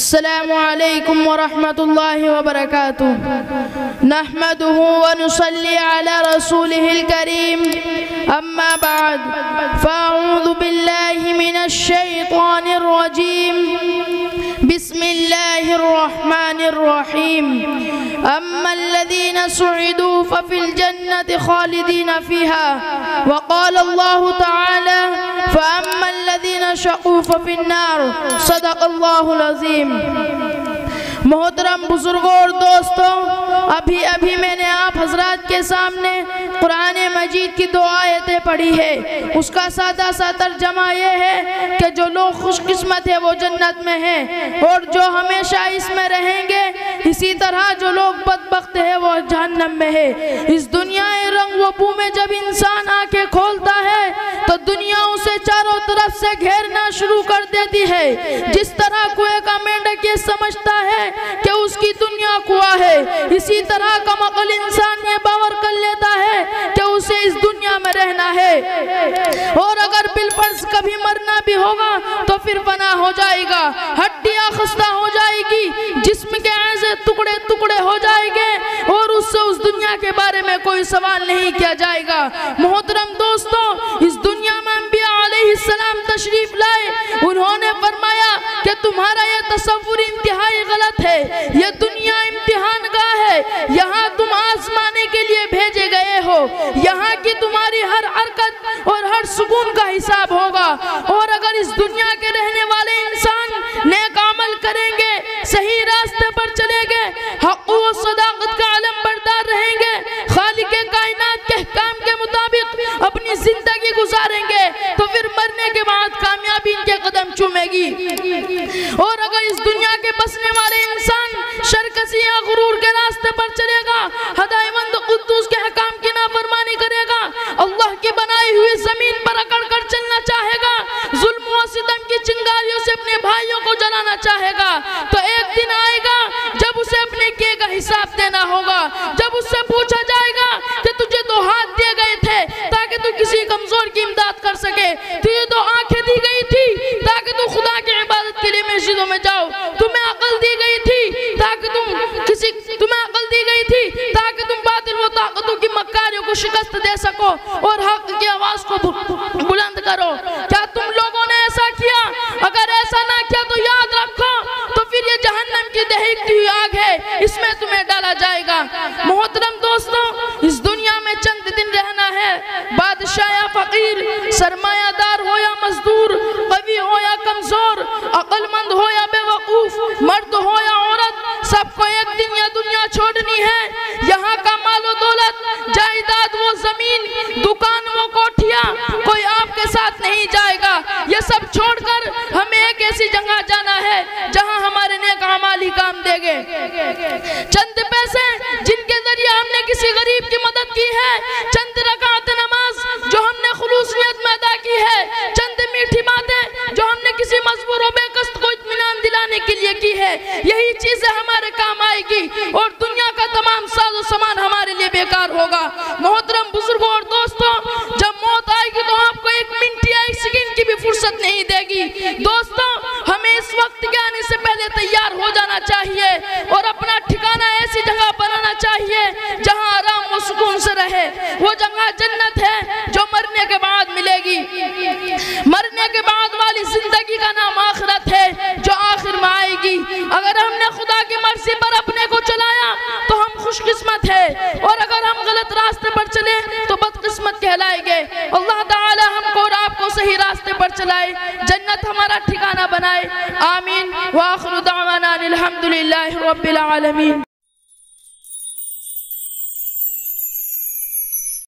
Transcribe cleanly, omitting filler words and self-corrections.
अस्सलामु अलैकुम व रहमतुल्लाहि व बरकातुहू। नहमदुहू व नुसल्ली अला रसूलिहिल करीम। अम्मा बाद फ़अऊज़ु बिल्लाहि मिनश शैतानिर रजीम। बिस्मिल्लाहिर रहमानिर रहीम। अम्मल्लज़ीना सुइदू फ़फ़िल जन्नति ख़ालिदीना फ़ीहा व क़ाला अल्लाहु तआला फ़अम्मल्लज़ीना शक़ू फ़फ़िन्नार। सदक़ल्लाहुल अज़ीम। मोहतरम बुजुर्गों और दोस्तों, अभी अभी मैंने आप हजरात के सामने कुरान मजीद की 2 आयतें पढ़ी है। उसका सादा सा तर्जमा ये है कि जो लोग खुशकिस्मत है वो जन्नत में हैं, और जो हमेशा इसमें रहेंगे, इसी तरह जो लोग बदबख्त है वो जहन्नम में है। इस दुनिया रंग व बू में जब इंसान आंखें खोलता है तो दुनिया उसे चारों तरफ से घेरना शुरू कर देती है। जिस तरह कुएं का मेंढक ये समझता है कि उसकी दुनिया कुआं है, इसी तरह कमअक्ल इंसान ये बावर कर लेता है कि उसे इस दुनिया में रहना है, और अगर बिलफर्ज कभी मरना भी होगा तो फिर फना हो जाएगा, हड्डियां खस्ता हो जाएगी, जिस्म के ऐसे टुकड़े टुकड़े हो जाएंगे, और उससे उस दुनिया के बारे में कोई सवाल नहीं किया जाएगा। मोहतरम दोस्तों, इस दुनिया में अंबिया अलैहिस्सलाम तशरीफ लाए। उन्होंने फरमाया कि तुम्हारा ये तसव्वुर इंतहाई गलत है, ये दुनिया इम्तिहान गाह है, यहाँ तुम आजमाने के लिए भेजे गए हो, यहाँ की तुम्हारी हर हरकत और हर सुकून का हिसाब होगा। और अगर इस दुनिया के रहने वाले इंसान नेक अमल करेंगे, सही रास्ते पर चलेंगे, हक़ व सदाक़त का अलम बरदार रहेंगे, खालिक कायनात के काम के मुताबिक अपनी जिंदगी गुजारेंगे, तो फिर मरने के बाद कामयाबी इनके कदम चूमेगी। और अगर इस दुनिया के बसने वाले इंसान शरकसी या गुरूर के रास्ते पर चलेगा, हदायतमंद कुद्दूस के हकाम की नाफरमानी करेगा, अल्लाह की बनाई हुई जमीन पर अकड़ कर चलना चाहेगा, जुल्म व सितम की चिंगारियों से अपने भाइयों को जलाना चाहेगा, तो एक दिन आएगा जब उसे अपने किए का हिसाब देना होगा। जब उससे पूछा जाएगा कि तुझे 2 हाथ दिए गए थे ताकि तू किसी कमजोर की इमदाद कर सके, तुझे 2 आंखें दी गई थी ताकि तू खुदा की इबादत के लिए मस्जिदों में जाओ, तुम्हें अकल दी गई थी ताकि तुम बातिल व ताकतों की मक्कारियों को शिकस्त दे सको और हक की आवाज को बुलंद करो। क्या तुम लोगों ने ऐसा किया? अगर ऐसा ना किया तो याद रखो, तो फिर ये जहन्नम की दहकती हुई आग है, इसमें तुम्हें डाला जाएगा। मोहतरम दोस्तों, इस दुनिया में चंद दिन रहना है। बादशाह या फकीर, सरमायादार हो या मजदूर, कवि हो या कमजोर, अक्लमंद हो या बेवकूफ, मर्द हो या औरत, सबको एक दिन यह दुनिया छोड़नी है। यहाँ का मालो दौलत, जायदाद वो जमीन, दुकान वो कोठियाँ, कोई आपके साथ नहीं जाएगा। ये सब छोड़कर हमें एक ऐसी जगह जाना है जहाँ हमारे नेक अमाल ही काम देंगे। चंद पैसे जिनके जरिए हमने किसी गरीब की मदद की है, चंद रकात नमाज जो हमने खुलूस नियत में अदा की है, चंद मीठी बातें जो हमने किसी मजबूर और बेकस्त को इत्मीनान दिलाने के लिए की है, यही चीजें हमारे काम आएगी और दुनिया का तमाम साजो सामान हमारे लिए बेकार होगा। मोहतरम बुजुर्गों और दोस्तों, जब मौत आएगी तो आपको 1 मिनट या 1 सेकंड की भी फुर्सत नहीं देगी। दोस्तों, हमें इस वक्त के आने से पहले तैयार हो जाना चाहिए और अपना ठिकाना ऐसी जगह बनाना चाहिए जहां आराम व सुकून से रहे। वो जगह जन्नत है जो मरने के बाद मिलेगी। मरने के बाद वाली जिंदगी का नाम आखिरत है जो आखिर में आएगी। अगर हमने खुदा की मर्जी पर अपने को चलाया तो हम खुशकिस्मत है, और अगर हम गलत रास्ते पर चले तो बदकिस्मत कहलाएंगे। अल्लाह ताला हमको और आपको सही रास्ते पर चलाए, जन्नत हमारा ठिकाना बनाए। आमीन। व आखिरु दावाना अनिल हम्दुलिल्लाहि रब्बिल आलमीन।